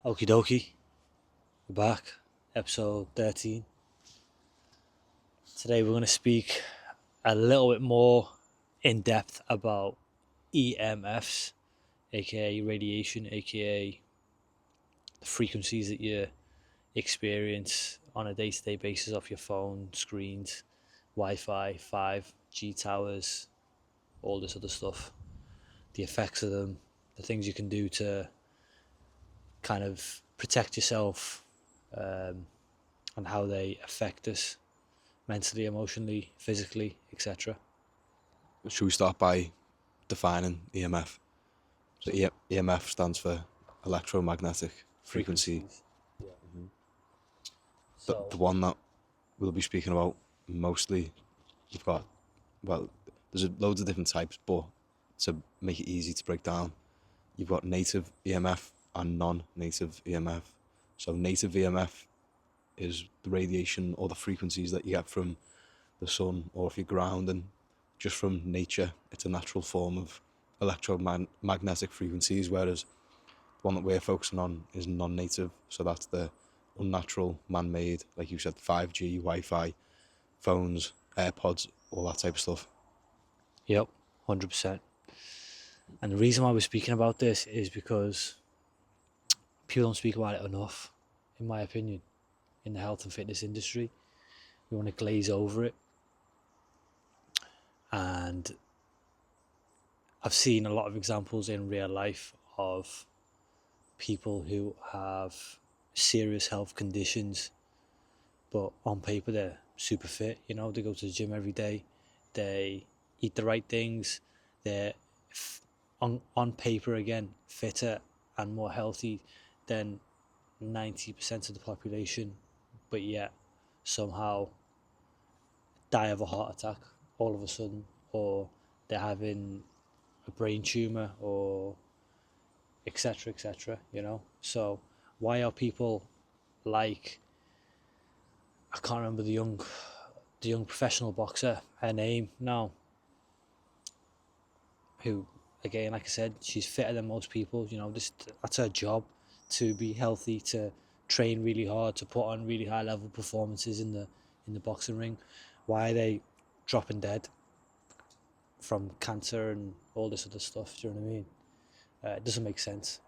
Okie dokie, we're back, episode 13. Today we're going to speak a little bit more in depth about EMFs, aka radiation, aka the frequencies that you experience on a day-to-day basis off your phone, screens, Wi-Fi, 5G towers, all this other stuff, the effects of them, the things you can do to kind of protect yourself, and how they affect us mentally, emotionally, physically, etc. Should we start by defining EMF? So EMF stands for electromagnetic frequency. Yeah. The one that we'll be speaking about mostly, you've got, there's loads of different types, but to make it easy to break down, you've got native EMF and non-native EMF. So native EMF is the radiation or the frequencies that you get from the sun, or if you're grounding just from nature. It's a natural form of electromagnetic frequencies, whereas the one that we're focusing on is non-native. So that's the unnatural, man-made, like you said, 5G, Wi-Fi, phones, AirPods, all that type of stuff. Yep, 100%. And the reason why we're speaking about this is because people don't speak about it enough, in my opinion, in the health and fitness industry. We want to glaze over it. And I've seen a lot of examples in real life of people who have serious health conditions, but on paper they're super fit. You know, they go to the gym every day, they eat the right things, they're on paper again fitter and more healthy than 90% of the population, but yet somehow die of a heart attack all of a sudden, or they're having a brain tumor, or etc, you know. So why are people like, I can't remember the young professional boxer, her name now, who, again, like I said, she's fitter than most people. You know, that's her job, to be healthy, to train really hard, to put on really high level performances in the boxing ring. Why are they dropping dead from cancer and all this other stuff? Do you know what I mean? It doesn't make sense.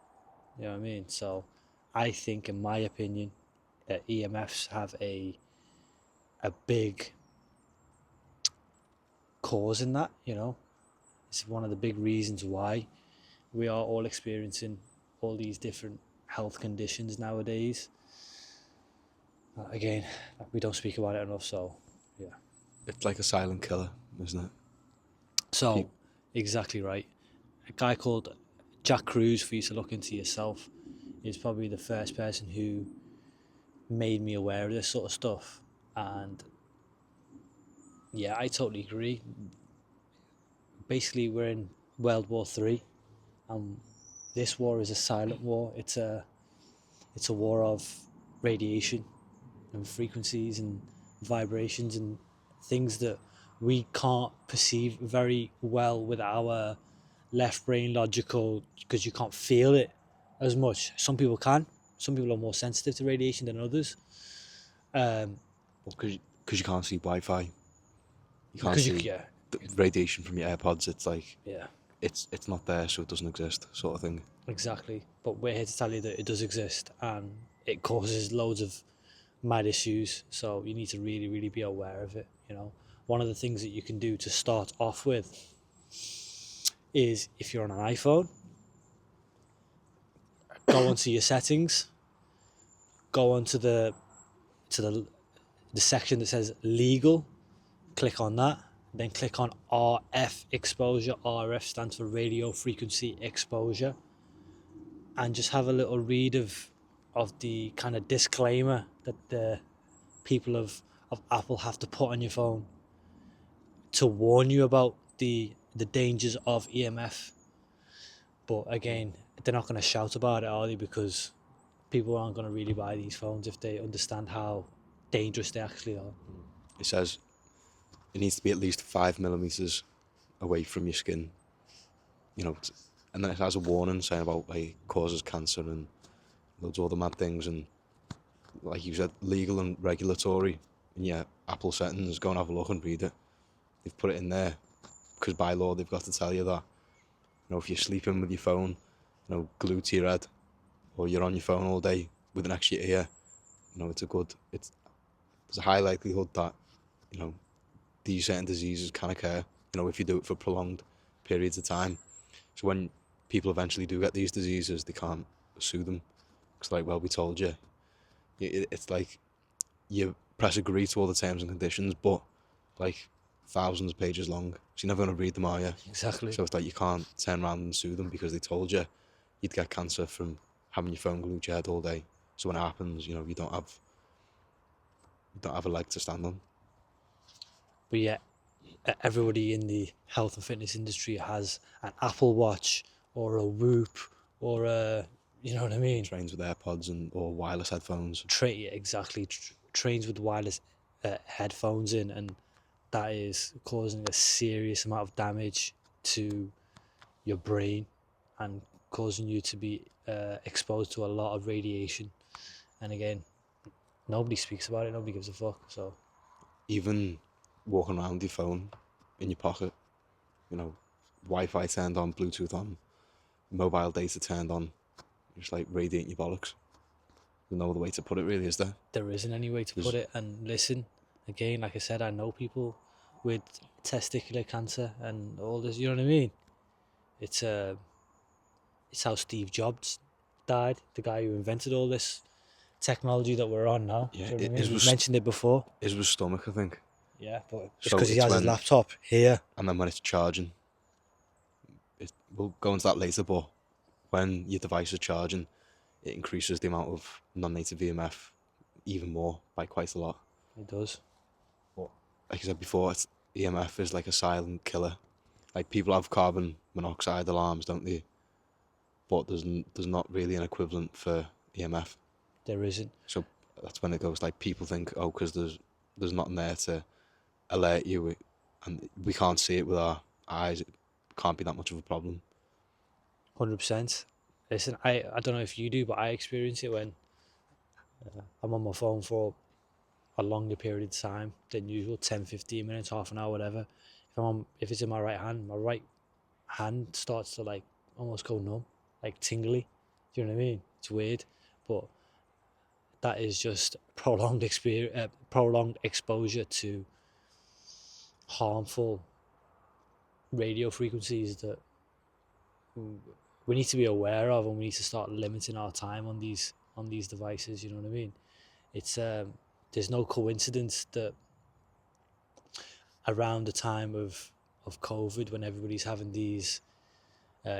You know what I mean? So I think, in my opinion, that EMFs have a big cause in that. You know, it's one of the big reasons why we are all experiencing all these different health conditions nowadays. Again, we don't speak about it enough, so yeah. It's like a silent killer, isn't it? So, exactly right. A guy called Jack Cruz, for you to look into yourself, is probably the first person who made me aware of this sort of stuff. And yeah, I totally agree. Basically, we're in World War III, and this war is a silent war. It's a war of radiation and frequencies and vibrations and things that we can't perceive very well with our left brain logical, because you can't feel it as much. Some people can. Some people are more sensitive to radiation than others. Because you can't see Wi-Fi. You can't see the radiation from your AirPods. It's like, it's not there, so it doesn't exist, sort of thing. Exactly. But we're here to tell you that it does exist, and it causes loads of mad issues. So you need to really, really be aware of it. You know, one of the things that you can do to start off with is, if you're on an iPhone, go onto your settings, go onto the section that says legal, click on that, then click on RF exposure. RF stands for radio frequency exposure, and just have a little read of the kind of disclaimer that the people of Apple have to put on your phone to warn you about the dangers of EMF. But again, they're not going to shout about it, are they? Because people aren't going to really buy these phones if they understand how dangerous they actually are. It says it needs to be at least 5 millimeters away from your skin, you know, and then it has a warning saying about, like, causes cancer and loads of other mad things, and like you said, legal and regulatory. And yeah, Apple settings, go and have a look and read it. They've put it in there because by law they've got to tell you that, if you're sleeping with your phone, glued to your head, or you're on your phone all day with an extra ear, there's a high likelihood that, these certain diseases can occur, if you do it for prolonged periods of time. So when people eventually do get these diseases, they can't sue them. It's like, well, we told you. It's like you press agree to all the terms and conditions, but like thousands of pages long. So you're never going to read them, are you? Exactly. So it's like you can't turn around and sue them because they told you you'd get cancer from having your phone glued to your head all day. So when it happens, you don't have a leg to stand on. But yeah, everybody in the health and fitness industry has an Apple Watch or a Whoop or a, you know what I mean? Trains with AirPods or wireless headphones. Exactly. Trains with wireless headphones in, and that is causing a serious amount of damage to your brain and causing you to be exposed to a lot of radiation. And again, nobody speaks about it. Nobody gives a fuck. So even walking around with your phone in your pocket, Wi-Fi turned on, Bluetooth on, mobile data turned on, just like radiating your bollocks. There's no other way to put it, really, is there? There isn't any way to put it. And listen, again, like I said, I know people with testicular cancer and all this. You know what I mean? It's how Steve Jobs died, the guy who invented all this technology that we're on now. Yeah, Do you know what I mean? We've mentioned it before. His was stomach, I think. Yeah, but it's because he has his laptop here. And then when it's charging, we'll go into that later, but when your device is charging, it increases the amount of non-native EMF even more by quite a lot. It does. But like I said before, EMF is like a silent killer. Like people have carbon monoxide alarms, don't they? But there's not really an equivalent for EMF. There isn't. So that's when it goes like people think, oh, because there's nothing there to alert you, and we can't see it with our eyes. It can't be that much of a problem. 100%. Listen, I don't know if you do, but I experience it when I'm on my phone for a longer period of time than usual, 10, 15 minutes, half an hour, whatever. If it's in my right hand starts to like almost go numb, like tingly. Do you know what I mean? It's weird, but that is just prolonged exposure to harmful radio frequencies that we need to be aware of, and we need to start limiting our time on these devices. You know what I mean? It's there's no coincidence that around the time of COVID, when everybody's having these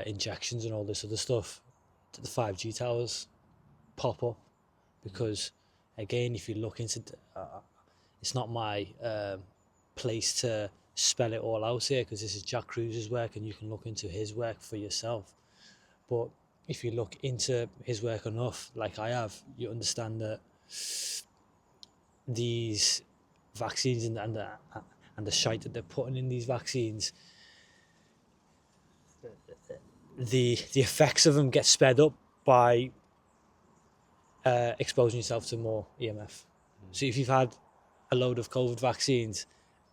injections and all this other stuff, the 5G towers pop up, because again, if you look into it's not my place to spell it all out here, because this is Jack Cruz's work and you can look into his work for yourself. But if you look into his work enough, like I have, you understand that these vaccines and the shite that they're putting in these vaccines, the effects of them get sped up by exposing yourself to more EMF. So if you've had a load of COVID vaccines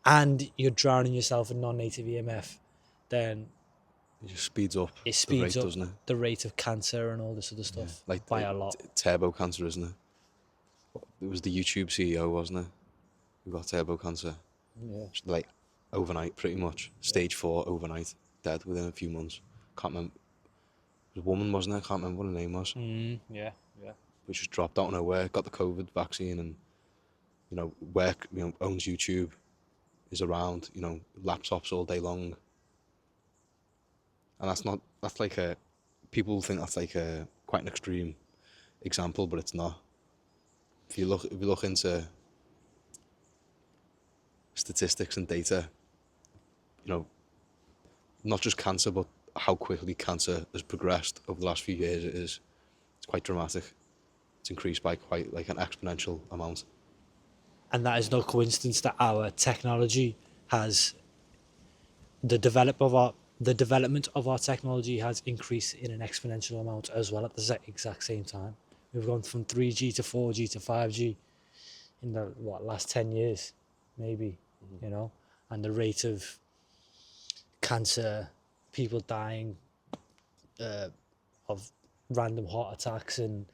and you're drowning yourself in non-native EMF, then it just speeds up. It speeds the rate, up, doesn't it? The rate of cancer and all this other stuff, like by a lot. Turbo cancer, isn't it? It was the YouTube CEO, wasn't it, who got turbo cancer? Yeah. Like overnight, pretty much. Stage 4 overnight, dead within a few months. Can't remember. It was a woman, wasn't it? I can't remember what her name was. Yeah. But just dropped out of nowhere, got the COVID vaccine, and owns YouTube, is around, laptops all day long. And that's like people think that's like quite an extreme example, but it's not. If you look into statistics and data, not just cancer, but how quickly cancer has progressed over the last few years, it's quite dramatic. It's increased by quite like an exponential amount. And that is no coincidence that our technology has the development of our technology has increased in an exponential amount as well at the exact same time. We've gone from 3G to 4G to 5G in the last 10 years, maybe, you know, and the rate of cancer, people dying of random heart attacks, and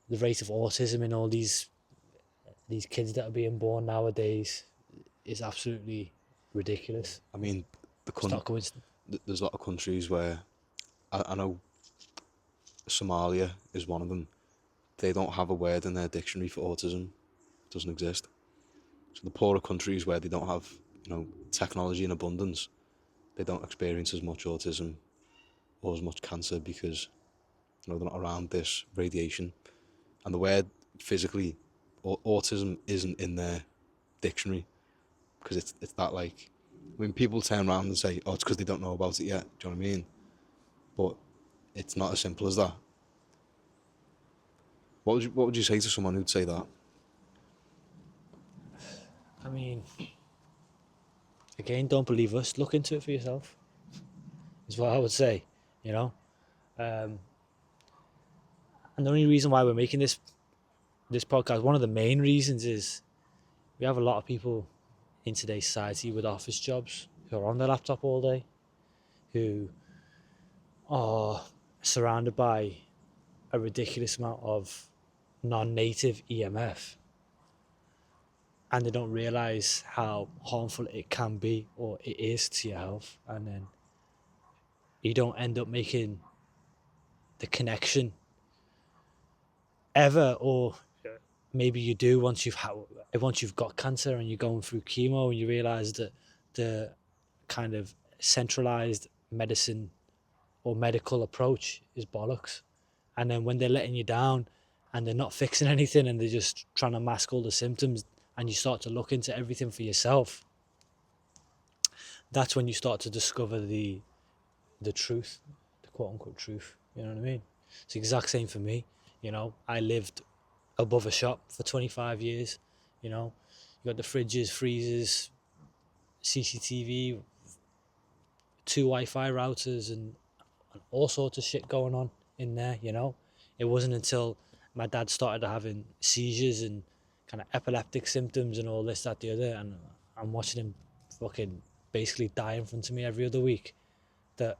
the rate of autism in all these kids that are being born nowadays is absolutely ridiculous. I mean, It's not a coincidence. there's a lot of countries where I know Somalia is one of them. They don't have a word in their dictionary for autism. It doesn't exist. So the poorer countries where they don't have, technology in abundance, they don't experience as much autism or as much cancer because, they're not around this radiation. And the word physically, autism isn't in their dictionary because it's that like, when people turn around and say, oh, it's because they don't know about it yet. Do you know what I mean? But it's not as simple as that. What would you say to someone who'd say that? I mean, again, don't believe us. Look into it for yourself. Is what I would say. You know, and the only reason why we're making this podcast, one of the main reasons, is we have a lot of people in today's society with office jobs who are on their laptop all day, who are surrounded by a ridiculous amount of non-native EMF, and they don't realize how harmful it can be or it is to your health, and then you don't end up making the connection ever, or maybe you do once you've got cancer and you're going through chemo and you realize that the kind of centralized medicine or medical approach is bollocks. And then when they're letting you down and they're not fixing anything and they're just trying to mask all the symptoms, and you start to look into everything for yourself, that's when you start to discover the truth, the quote unquote truth. You know what I mean? It's the exact same for me. I lived above a shop for 25 years. You got the fridges, freezers, CCTV, 2 Wi-Fi routers, and all sorts of shit going on in there. It wasn't until my dad started having seizures and kind of epileptic symptoms and all this, that, the other, and I'm watching him fucking basically die in front of me every other week, that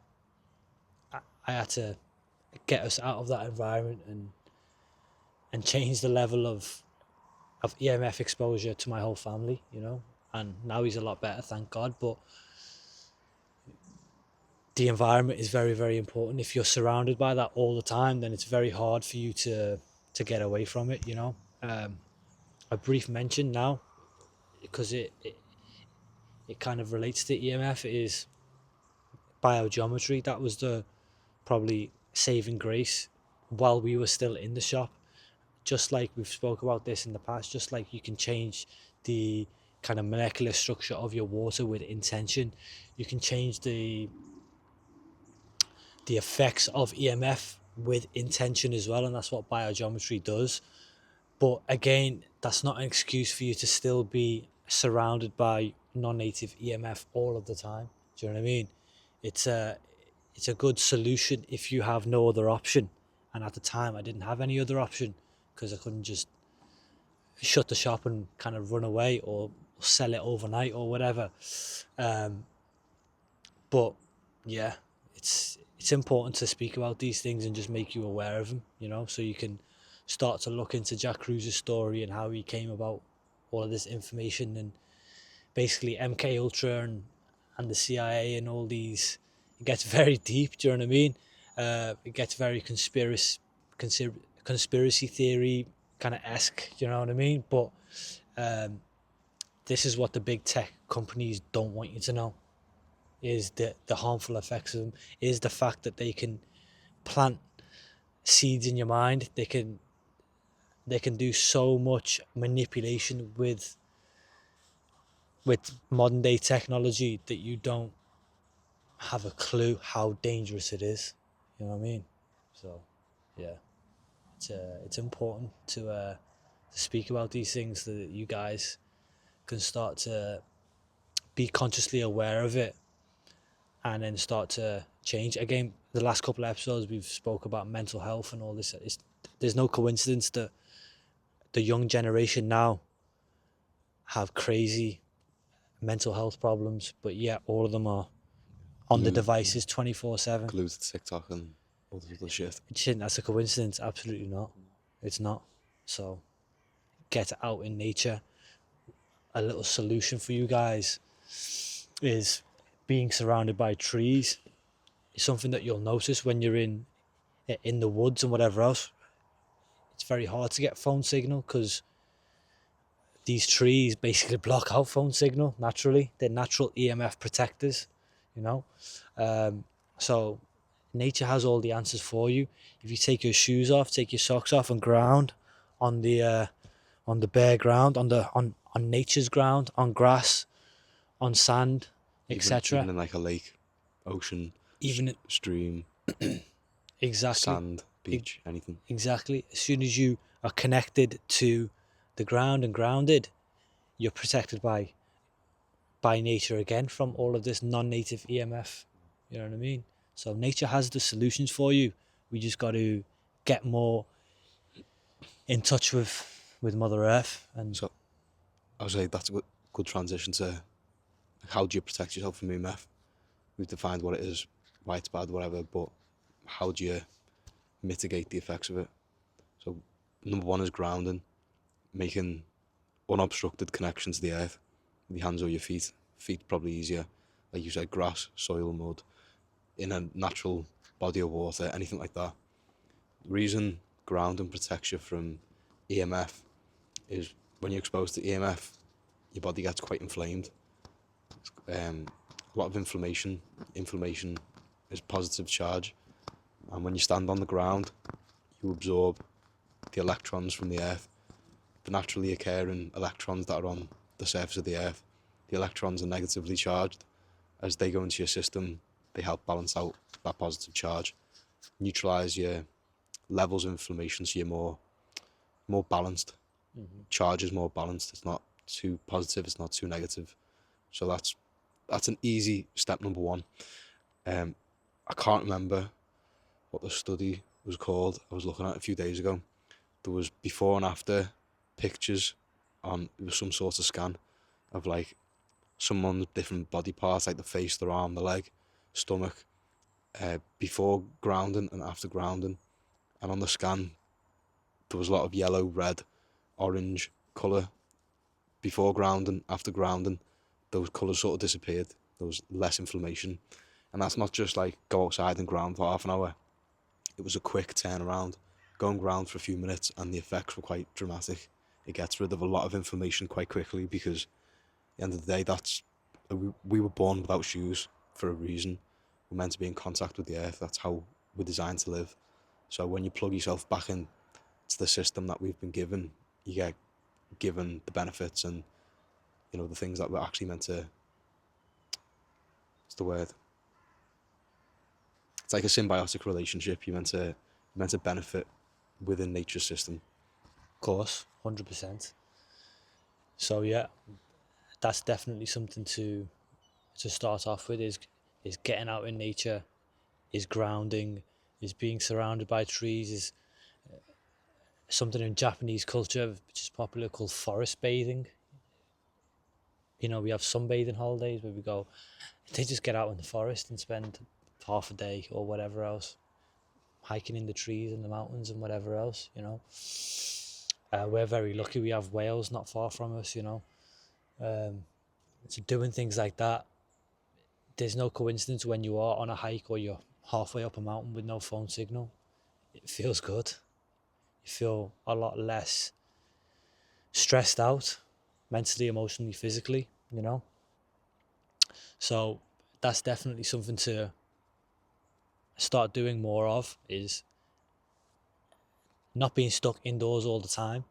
I had to get us out of that environment and change the level of EMF exposure to my whole family, and now he's a lot better, thank God. But the environment is very, very important. If you're surrounded by that all the time, then it's very hard for you to get away from it. A brief mention now, because it kind of relates to EMF, is biogeometry. That was the probably saving grace while we were still in the shop. Just like we've spoke about this in the past, just like you can change the kind of molecular structure of your water with intention, you can change the effects of EMF with intention as well, and that's what biogeometry does. But again, that's not an excuse for you to still be surrounded by non-native EMF all of the time. Do you know what I mean? It's a good solution if you have no other option. And at the time, I didn't have any other option because I couldn't just shut the shop and kind of run away or sell it overnight or whatever. But yeah, it's important to speak about these things and just make you aware of them, so you can start to look into Jack Cruz's story and how he came about all of this information, and basically MK Ultra and the CIA and all these. It gets very deep. Do you know what I mean? It gets very conspiracy theory kind of esque. Do you know what I mean? But this is what the big tech companies don't want you to know: is the harmful effects of them. Is the fact that they can plant seeds in your mind. They can do so much manipulation with modern day technology that you don't have a clue how dangerous it is. You know what I mean? So yeah, it's important to speak about these things so that you guys can start to be consciously aware of it and then start to change. Again, the last couple of episodes we've spoke about mental health and all this. there's no coincidence that the young generation now have crazy mental health problems, but yet all of them are on the devices 24/7. Glued to TikTok and all this other shit. Do you think that's a coincidence? Absolutely not. It's not. So get out in nature. A little solution for you guys is being surrounded by trees. It's something that you'll notice when you're in the woods and whatever else. It's very hard to get phone signal because these trees basically block out phone signal naturally. They're natural EMF protectors, you know. So nature has all the answers for you. If you take your shoes off, take your socks off, and ground on the bare ground, on nature's ground, on grass, on sand, etc. Even in like a lake, ocean, Even stream, exactly, sand, beach, anything. exactly. As soon as you are connected to the ground and grounded, you're protected by nature again from all of this non-native EMF. You know what I mean? So nature has the solutions for you. We just got to get more in touch with Mother Earth. And So I would say that's a good transition to how do you protect yourself from EMF? We've defined what it is, why it's bad, whatever, but how do you mitigate the effects of it? So number one is grounding, making unobstructed connection to the earth with your hands or your feet. Feet probably easier, like you said, grass, soil, mud, in a natural body of water, anything like that. The reason grounding protects you from EMF is when you're exposed to EMF, your body gets quite inflamed. A lot of inflammation is positive charge, and when you stand on the ground, you absorb the electrons from the earth, the naturally occurring electrons that are on the surface of the earth. The electrons are negatively charged. As they go into your system, they help balance out that positive charge, neutralize your levels of inflammation, so you're more balanced. Charge is more balanced. It's not too positive, it's not too negative. So that's an easy step number one. I can't remember what the study was called. I was looking at it a few days ago. There was before and after pictures on, it was some sort of scan of like someone's different body parts, like the face, their arm, the leg, stomach, before grounding and after grounding. And on the scan, there was a lot of yellow, red, orange colour before grounding, after grounding. Those colours sort of disappeared. There was less inflammation. And that's not just like go outside and ground for half an hour. It was a quick turnaround. Go and ground for a few minutes and the effects were quite dramatic. It gets rid of a lot of inflammation quite quickly because at the end of the day, we were born without shoes for a reason. We're meant to be in contact with the earth. That's how we're designed to live. So when you plug yourself back in to the system that we've been given, you get given the benefits and, you know, the things that we're actually meant to, what's the word? It's like a symbiotic relationship. You're meant to benefit within nature's system. of course, 100%. So yeah, that's definitely something to start off with is getting out in nature, is grounding, is being surrounded by trees, is something in Japanese culture which is popular called forest bathing. You know, we have sunbathing holidays where we go, they just get out in the forest and spend half a day or whatever else hiking in the trees and the mountains and whatever else, you know. We're very lucky, we have Wales not far from us, you know. So doing things like that, there's no coincidence when you are on a hike or you're halfway up a mountain with no phone signal. It feels good. You feel a lot less stressed out, mentally, emotionally, physically, you know. So that's definitely something to start doing more of, is not being stuck indoors all the time,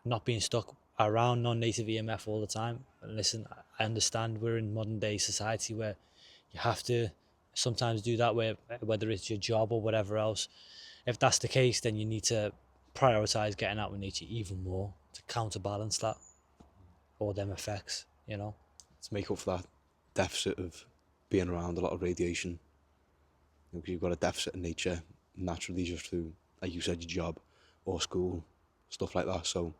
not being stuck around non-native EMF all the time. And listen, I understand we're in modern day society where you have to sometimes do that, whether it's your job or whatever else. If that's the case, then you need to prioritize getting out in nature even more to counterbalance that, all them effects, you know. To make up for that deficit of being around a lot of radiation. You know, 'cause you've got a deficit in nature naturally just through, like you said, your job. or school, stuff like that. So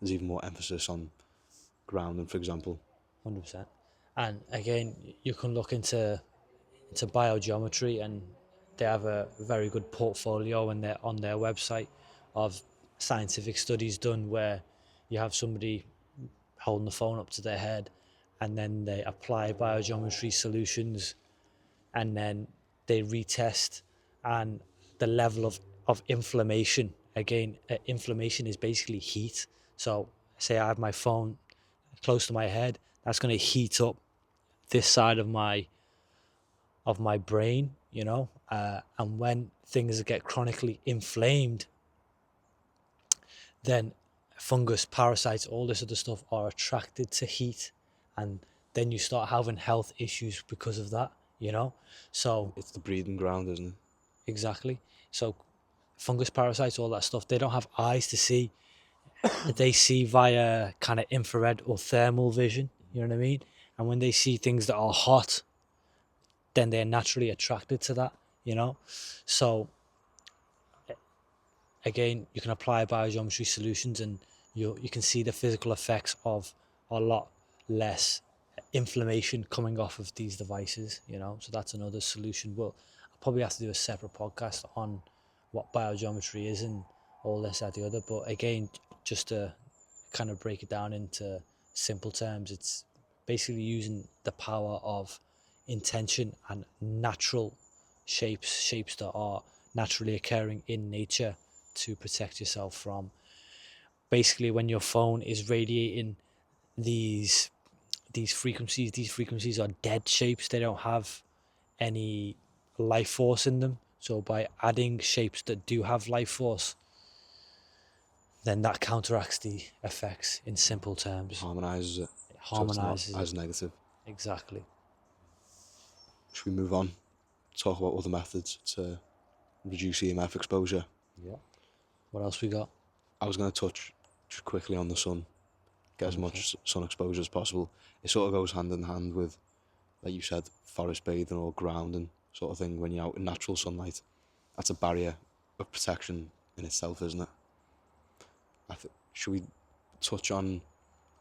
there's even more emphasis on grounding, for example. 100%. And again, you can look into biogeometry, and they have a very good portfolio on their website of scientific studies done where you have somebody holding the phone up to their head, and then they apply biogeometry solutions, and then they retest, and the level of inflammation, again, inflammation is basically heat. So say I have my phone close to my head, that's going to heat up this side of my brain, and when things get chronically inflamed, then fungus, parasites, all this other stuff are attracted to heat, and then you start having health issues because of that, So It's the breeding ground, isn't it? exactly. So fungus, parasites, all that stuff, they don't have eyes to see. They see via kind of infrared or thermal vision, you know what I mean? And when they see things that are hot, then they're naturally attracted to that, So again, you can apply biogeometry solutions, and you can see the physical effects of a lot less inflammation coming off of these devices, So that's another solution. Well, I'll probably have to do a separate podcast on what biogeometry is and all this, that, the other. But again, just to kind of break it down into simple terms, it's basically using the power of intention and natural shapes that are naturally occurring in nature to protect yourself from. Basically, when your phone is radiating these frequencies are dead shapes. They don't have any life force in them. So by adding shapes that do have life force, then that counteracts the effects in simple terms. Harmonises it. It So it's harmonizes not it. as negative. Exactly. Should we move on? Talk about other methods to reduce EMF exposure. Yeah. What else we got? I was going to touch just quickly on the sun. Get as Okay. much sun exposure as possible. It sort of goes hand in hand with, like you said, forest bathing or grounding sort of thing when you're out in natural sunlight. That's a barrier of protection in itself, isn't it? Should we touch on...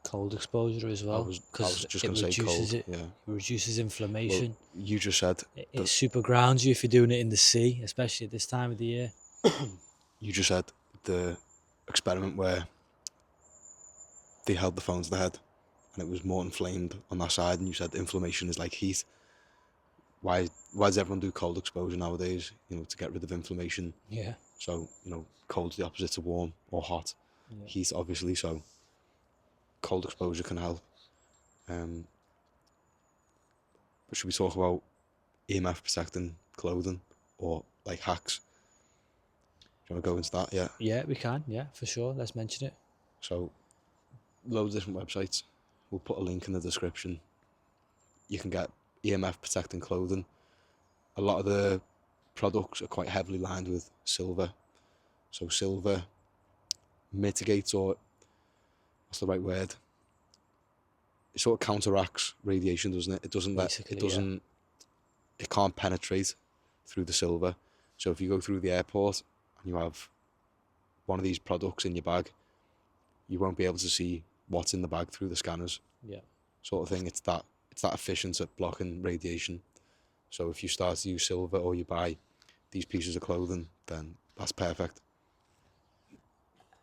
Cold exposure as well, I was because just it going to say reduces cold. it. Yeah. It reduces Well, inflammation. you just said It super grounds you if you're doing it in the sea, especially at this time of the year. the experiment where they held the phone to the head and it was more inflamed on that side, and you said inflammation is like heat. Why does everyone do cold exposure nowadays? To get rid of inflammation. Yeah. So cold's the opposite to warm or hot. Yeah. Heat, obviously. So cold exposure can help. But should we talk about EMF protecting clothing or like hacks? Do you want to go into that? Yeah. Yeah, we can. Yeah, for sure. Let's mention it. So loads of different websites. We'll put a link in the description. You can get EMF protecting clothing. A lot of the products are quite heavily lined with silver. So silver mitigates, or what's the right word? It sort of counteracts radiation, doesn't it? It can't penetrate through the silver. So if you go through the airport and you have one of these products in your bag, you won't be able to see what's in the bag through the scanners. Yeah. Sort of thing. It's that efficient at blocking radiation. So if you start to use silver or you buy these pieces of clothing, then that's perfect.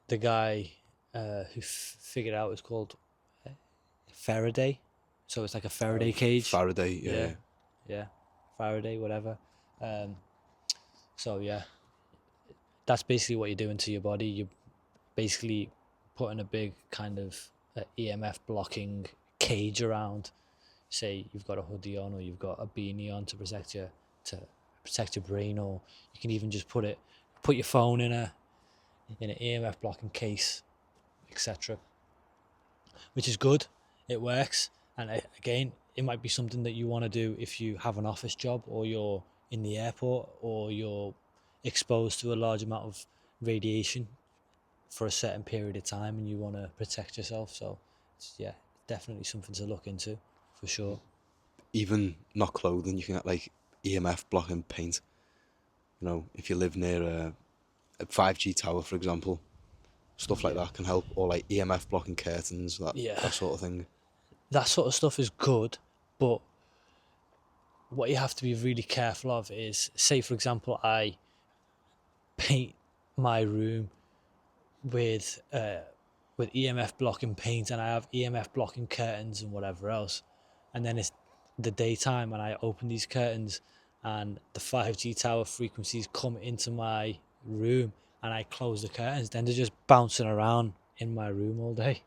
The guy who figured out it's called Faraday. So it's like a Faraday cage. Faraday, yeah. Faraday, whatever. So yeah, that's basically what you're doing to your body. You're basically putting a big kind of EMF blocking cage around. Say you've got a hoodie on or you've got a beanie on to protect your brain, or you can even just put your phone in an EMF blocking case, etc. Which is good. It works, and again, it might be something that you want to do if you have an office job, or you're in the airport, or you're exposed to a large amount of radiation for a certain period of time and you want to protect yourself. So it's, definitely something to look into for sure. Even not clothing, you can get like EMF blocking paint. If you live near a 5G tower, for example, stuff like Yeah. that can help, or like EMF blocking curtains, Yeah, that sort of thing. that sort of stuff is good, but what you have to be really careful of is, say for example, I paint my room with EMF blocking paint, and I have EMF blocking curtains and whatever else, and then it's the daytime and I open these curtains and the 5G tower frequencies come into my room and I close the curtains, then they're just bouncing around in my room all day.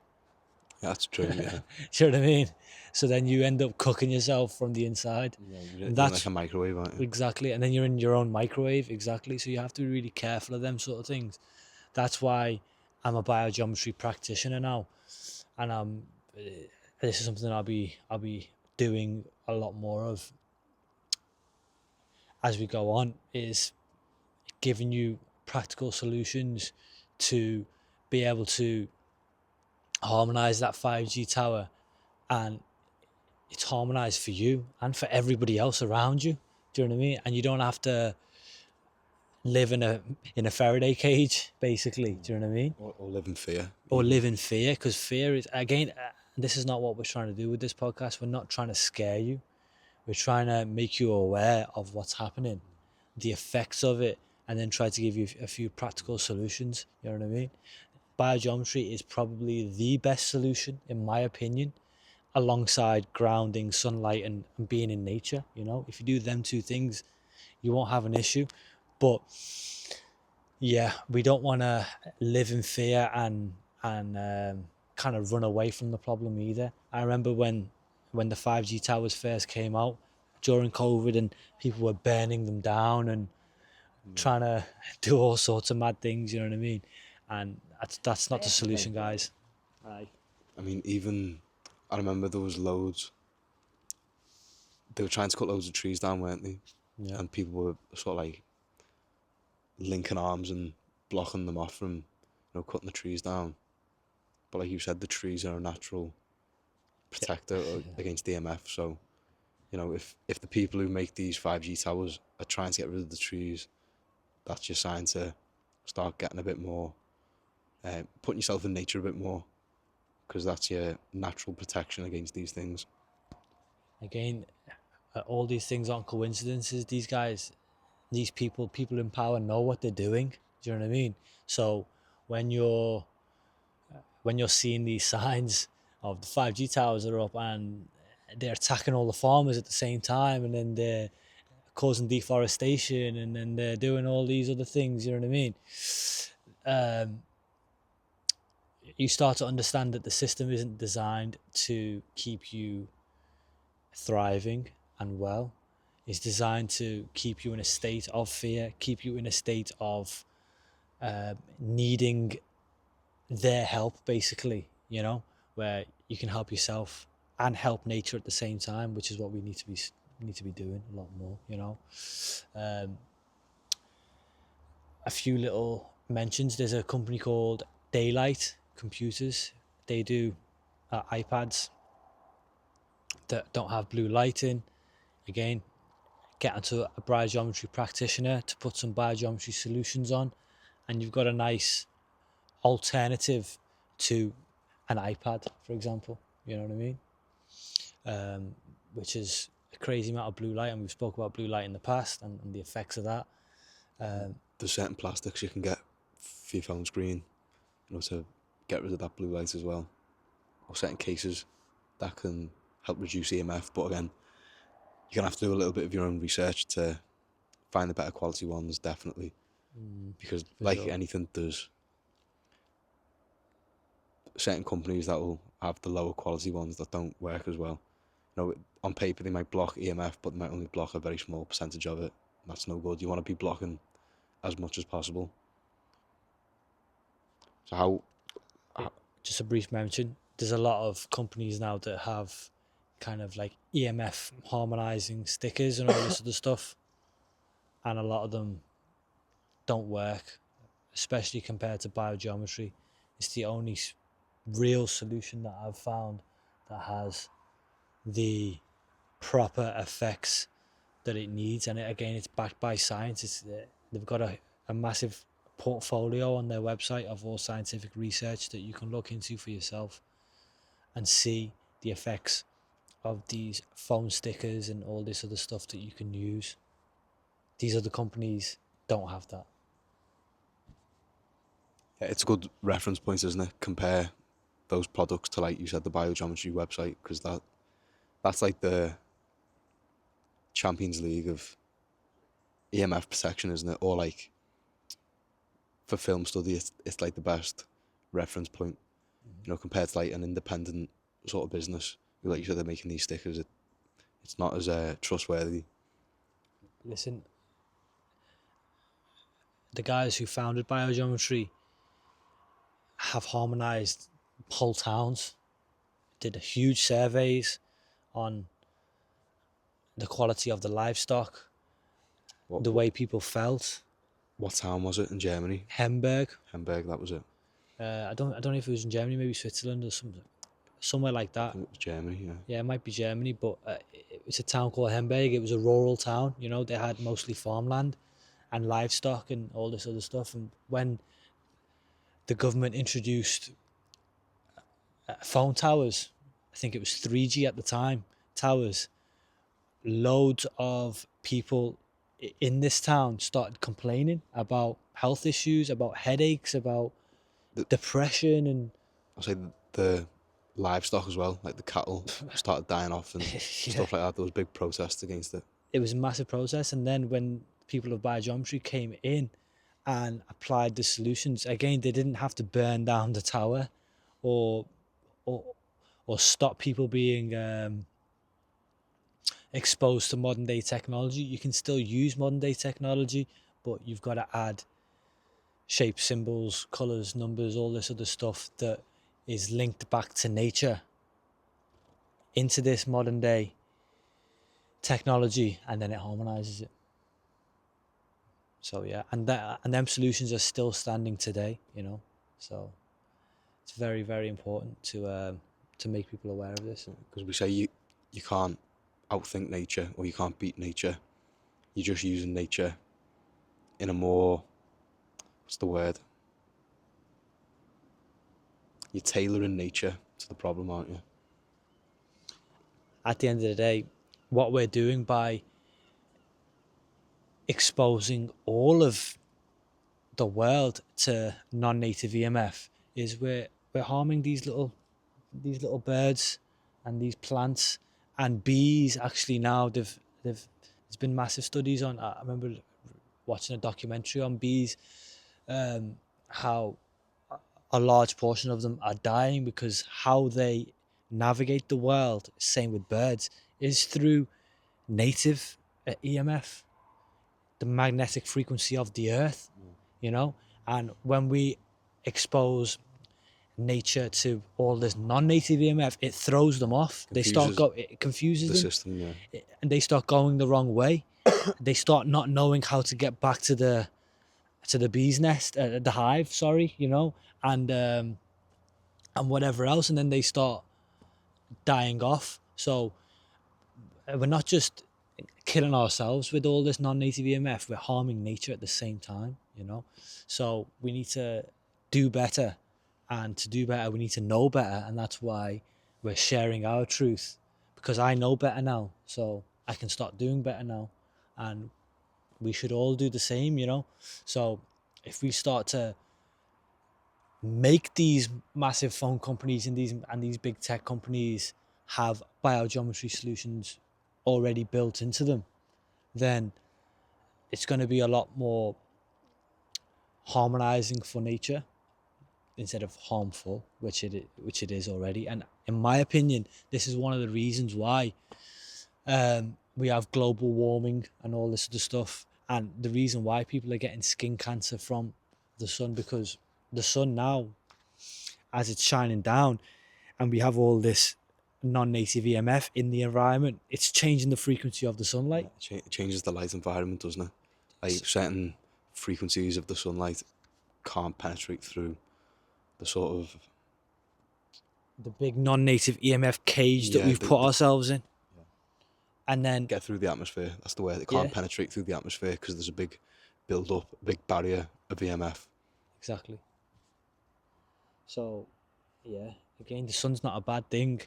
Yeah, that's true. Yeah, Do you know what I mean? So then you end up cooking yourself from the inside. yeah, And you're in like that's a microwave, aren't you? exactly, and then you're in your own microwave, exactly. So you have to be really careful of them sort of things. That's why I'm a biogeometry practitioner now, and this is something I'll be doing a lot more of as we go on, is giving you practical solutions to be able to harmonize that 5G tower, and it's harmonized for you and for everybody else around you. Do you know what I mean? And you don't have to live in a Faraday cage, basically. Do you know what I mean? Or live in fear, Or even. live in fear, because fear is, again, this is not what we're trying to do with this podcast. We're not trying to scare you. We're trying to make you aware of what's happening, the effects of it, and then try to give you a few practical solutions. You know what I mean? Biogeometry is probably the best solution, in my opinion, alongside grounding, sunlight, and being in nature. You know, if you do them two things, you won't have an issue. But yeah, we don't want to live in fear and kind of run away from the problem either. I remember when the 5G towers first came out during COVID, and people were burning them down and trying to do all sorts of mad things. You know what I mean? And that's not the solution, guys. Aye. I mean, even I remember there was loads. They were trying to cut loads of trees down, weren't they? Yeah. And people were sort of like linking arms and blocking them off from, cutting the trees down. But like you said, the trees are a natural protector against EMF. So, if the people who make these 5G towers are trying to get rid of the trees, that's your sign to start getting a bit more, putting yourself in nature a bit more, because that's your natural protection against these things. Again, all these things aren't coincidences. These guys, these people in power know what they're doing. Do you know what I mean? So when you're seeing these signs of the 5G towers are up and they're attacking all the farmers at the same time, and then they're causing deforestation, and then they're doing all these other things, you know what I mean? Um, you start to understand that the system isn't designed to keep you thriving and well. It's designed to keep you in a state of fear, keep you in a state of needing their help, basically, where you can help yourself and help nature at the same time, which is what we need to be doing a lot more. Um, a few little mentions. There's a company called Daylight Computers. They do iPads that don't have blue light in. Again, get onto a biogeometry practitioner to put some biogeometry solutions on, and you've got a nice alternative to an iPad, for example. You know what I mean? Which is a crazy amount of blue light, and we've spoke about blue light in the past and the effects of that. There's certain plastics you can get for your phone screen, to get rid of that blue light as well, or certain cases that can help reduce EMF. But again, you're gonna have to do a little bit of your own research to find the better quality ones, definitely, because like sure. anything, there's certain companies that will have the lower quality ones that don't work as well. On paper they might block EMF, but they might only block a very small percentage of it. That's no good. You want to be blocking as much as possible. So how Just a brief mention. There's a lot of companies now that have kind of like EMF harmonizing stickers and all this other stuff, and a lot of them don't work, especially compared to biogeometry. It's the only real solution that I've found that has the proper effects that it needs, and again, it's backed by science. They've got a massive portfolio on their website of all scientific research that you can look into for yourself and see the effects of these phone stickers and all this other stuff that you can use. These other companies don't have that. Yeah, it's a good reference point, isn't it? Compare those products to, like you said, the biogeometry website, because that's like the Champions League of EMF protection, isn't it? Or like for film study, it's like the best reference point, you know, compared to like an independent sort of business who, like you said, they're making these stickers. It's not as trustworthy. Listen, the guys who founded biogeometry have harmonized whole towns, did huge surveys on the quality of the livestock, What the what, way people felt. what town was it in Germany? Hamburg. Hamburg, that was it. I don't know if it was in Germany, maybe Switzerland or somewhere like I that. think it was Germany, yeah. Yeah, it might be Germany, but it's a town called Hamburg. It was a rural town. You know, they had mostly farmland and livestock and all this other stuff. And when the government introduced phone towers, I think it was 3G at the time, towers, loads of people in this town started complaining about health issues, about headaches, about The- depression, and I'll say the livestock as well, like the cattle started dying off and yeah, stuff like that. There was big protests against it. it was a massive process. And then when people of biogeometry came in and applied the solutions, again, they didn't have to burn down the tower or or or stop people being exposed to modern day technology. You can still use modern day technology, but you've got to add shapes, symbols, colors, numbers, all this other stuff that is linked back to nature into this modern day technology, and then it harmonizes it. So yeah, and them solutions are still standing today, you know. So it's very, very important to make people aware of this. Because we say you can't outthink nature or you can't beat nature. You're just using nature in a more, what's the word? You're tailoring nature to the problem, aren't you? At the end of the day, what we're doing by exposing all of the world to non-native EMF is we're harming these little birds and these plants and bees. Actually, now they've there's been massive studies on. I remember watching a documentary on bees, how a large portion of them are dying because how they navigate the world, same with birds, is through native EMF, the magnetic frequency of the earth, you know. And when we expose nature to all this non-native EMF, it throws them off. It confuses the them, system, yeah. and they start going the wrong way. They start not knowing how to get back to the bee's nest, the hive, sorry, you know, and whatever else, and then they start dying off. So we're not just killing ourselves with all this non-native EMF, we're harming nature at the same time, you know. So we need to do better, and to do better we need to know better, and that's why we're sharing our truth, because I know better now, so I can start doing better now, and we should all do the same, you know. So if we start to make these massive phone companies and these big tech companies have biogeometry solutions already built into them, then it's going to be a lot more harmonizing for nature instead of harmful, which it is already. And in my opinion, this is one of the reasons why we have global warming and all this other stuff, and the reason why people are getting skin cancer from the sun, because the sun now, as it's shining down and we have all this non-native EMF in the environment, it's changing the frequency of the sunlight. It changes the light environment, doesn't it? Like certain frequencies of the sunlight can't penetrate through the sort of the big non-native EMF cage that we've put ourselves in, and then get through the atmosphere. That's the word. It can't penetrate through the atmosphere because there's a big build up a big barrier of EMF. Exactly. So, yeah, again, the sun's not a bad thing.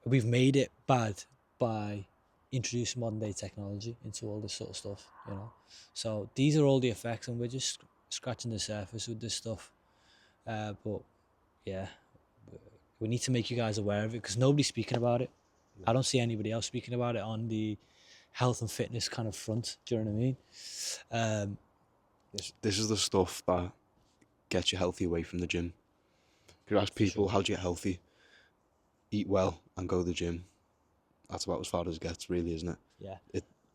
We've made it bad by introducing modern day technology into all this sort of stuff, you know. So these are all the effects, and we're just scratching the surface with this stuff. But yeah, we need to make you guys aware of it because nobody's speaking about it. I don't see anybody else speaking about it on the health and fitness kind of front. Do you know what I mean? This is the stuff that gets you healthy away from the gym. You ask people, how do you get healthy? Eat well and go to the gym. That's about as far as it gets, really, isn't it? Yeah.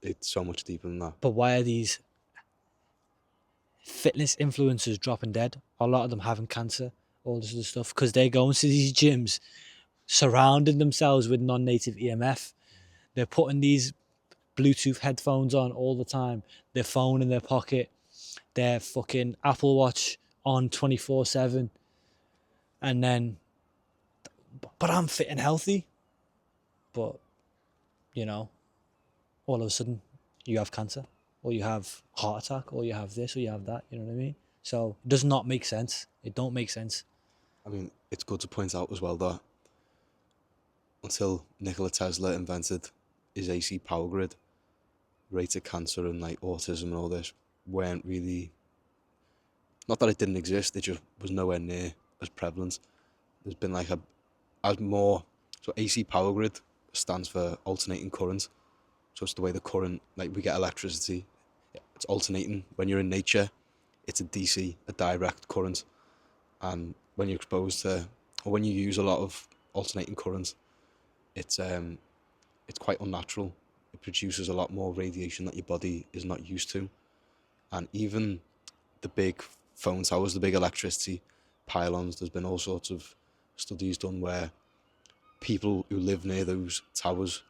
It's so much deeper than that. But why are these fitness influencers dropping dead? A lot of them having cancer, all this other stuff, because they're going to these gyms, surrounding themselves with non-native EMF. They're putting these Bluetooth headphones on all the time, their phone in their pocket, their fucking Apple Watch on 24/7, and then, but I'm fit and healthy. But, you know, all of a sudden you have cancer, or you have heart attack, or you have this, or you have that, you know what I mean? So it does not make sense. It don't make sense. I mean, it's good to point out as well that until Nikola Tesla invented his AC power grid, rates of cancer and like autism and all this weren't really, not that it didn't exist, it just was nowhere near as prevalent. There's been like so AC power grid stands for alternating current. So it's the way the current, like we get electricity, it's alternating. When you're in nature, it's a DC, a direct current. And when you're exposed to, or when you use a lot of alternating current, it's quite unnatural. It produces a lot more radiation that your body is not used to. And even the big phone towers, the big electricity pylons, there's been all sorts of studies done where people who live near those towers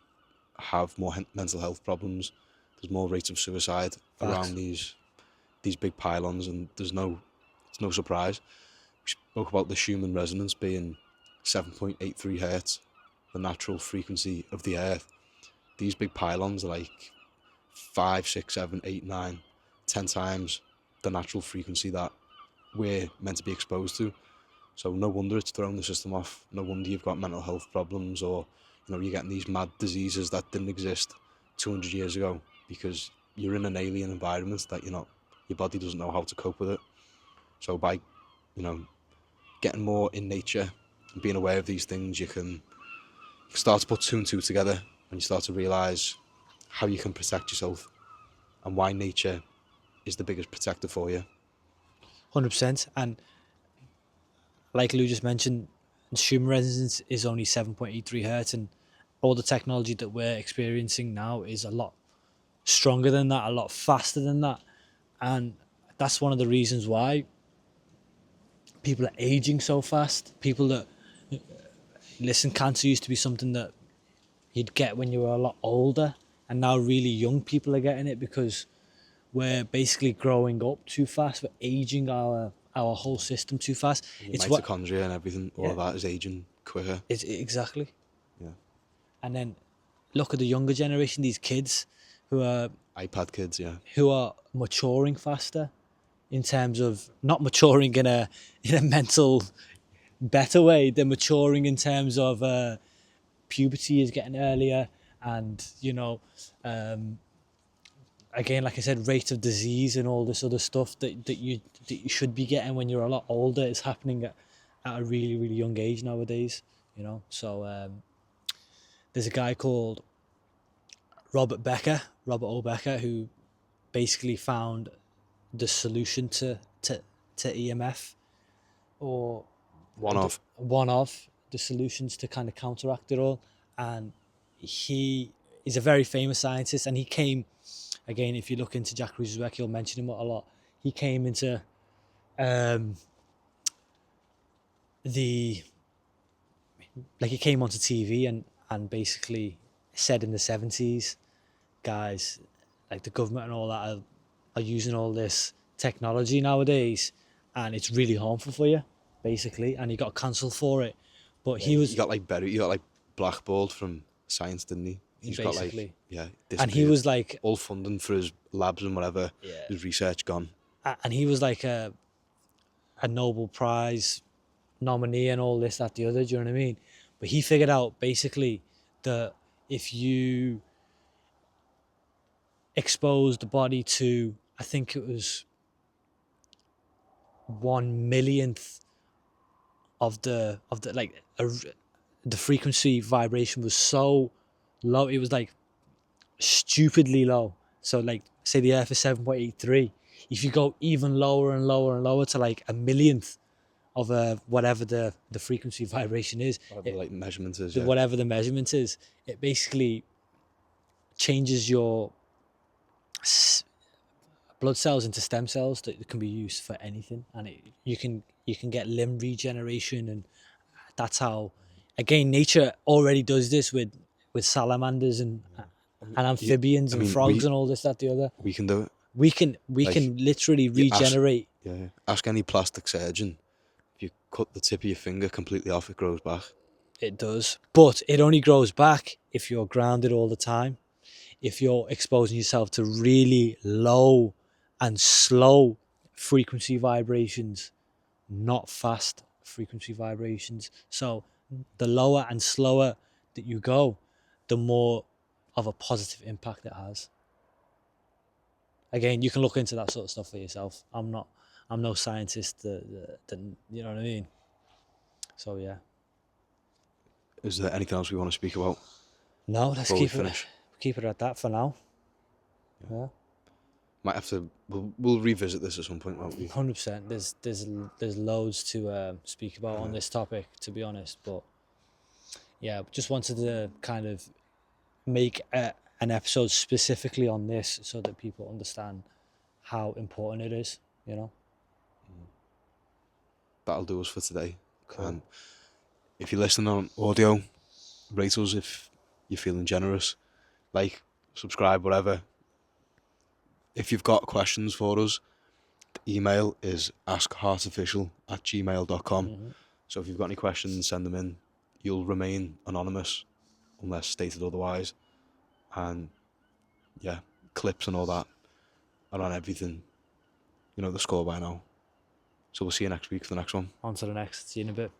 have more mental health problems. There's more rates of suicide around these big pylons, and it's no surprise. We spoke about the Schumann resonance being 7.83 hertz, the natural frequency of the earth. These big pylons are like 5, 6, 7, 8, 9, 10 times the natural frequency that we're meant to be exposed to. So no wonder it's thrown the system off. No wonder you've got mental health problems, or you're getting these mad diseases that didn't exist 200 years ago because you're in an alien environment that your body doesn't know how to cope with it. So by getting more in nature and being aware of these things, you can start to put two and two together, and you start to realise how you can protect yourself and why nature is the biggest protector for you. 100%. And like Lou just mentioned, Schumann resonance is only 7.83 hertz, and all the technology that we're experiencing now is a lot stronger than that, a lot faster than that. And that's one of the reasons why people are aging so fast. People that, listen, cancer used to be something that you'd get when you were a lot older, and now really young people are getting it because we're basically growing up too fast. We're aging our whole system too fast. It's mitochondria and everything, all of that is aging quicker. Exactly. Yeah. And then look at the younger generation, these kids who are iPad kids, yeah, who are maturing faster, in terms of not maturing in a mental better way. They're maturing in terms of puberty is getting earlier, and again, like I said, rate of disease and all this other stuff that you should be getting when you're a lot older is happening at a really, really young age nowadays. So there's a guy called Robert O. Becker, who basically found the solution to EMF, or one of the solutions to kind of counteract it all. And he is a very famous scientist, and he came, again, if you look into Jack Ruse's work, you'll mention him a lot. He came into he came onto TV and basically said in the 70s, guys, like the government and all that are using all this technology nowadays, and it's really harmful for you, basically. And he got cancelled for it. But he got blackballed from science, didn't he? He's basically. got like, And he disappeared. was like, All funding for his labs and whatever, yeah, his research gone. and he was like a Nobel Prize nominee and all this, that, the other. Do you know what I mean? But he figured out basically that if you expose the body to, I think it was 1 millionth of the like the frequency vibration was so low, it was like stupidly low. So like say the Earth is 7.83, if you go even lower and lower and lower to like 1 millionth of whatever the frequency vibration is, Whatever like measurement is, whatever the measurement is, it basically changes your blood cells into stem cells that can be used for anything, and you can get limb regeneration, and that's how, again, nature already does this with salamanders and amphibians I and mean, frogs and all this, that, the other. we can do it. We can literally you ask- regenerate. Yeah. Ask any plastic surgeon. If you cut the tip of your finger completely off, it grows back. It does, but it only grows back if you're grounded all the time, if you're exposing yourself to really low and slow frequency vibrations, not fast frequency vibrations. So the lower and slower that you go, the more of a positive impact it has. Again, you can look into that sort of stuff for yourself. I'm no scientist that you know what I mean. So yeah. Is there anything else we want to speak about? No, let's before we keep it at that for now. Yeah. Might have to. We'll revisit this at some point, won't we? 100%. There's loads to speak about on this topic, to be honest. But yeah, just wanted to kind of make an episode specifically on this so that people understand how important it is. You know. That'll do us for today. Cool. If you're listening on audio, rate us if you're feeling generous. Like, subscribe, whatever. If you've got questions for us, the email is askheartofficial@gmail.com. Mm-hmm. So if you've got any questions, send them in. You'll remain anonymous unless stated otherwise. And yeah, clips and all that are on everything. You know the score by now. So we'll see you next week for the next one. On to the next. See you in a bit.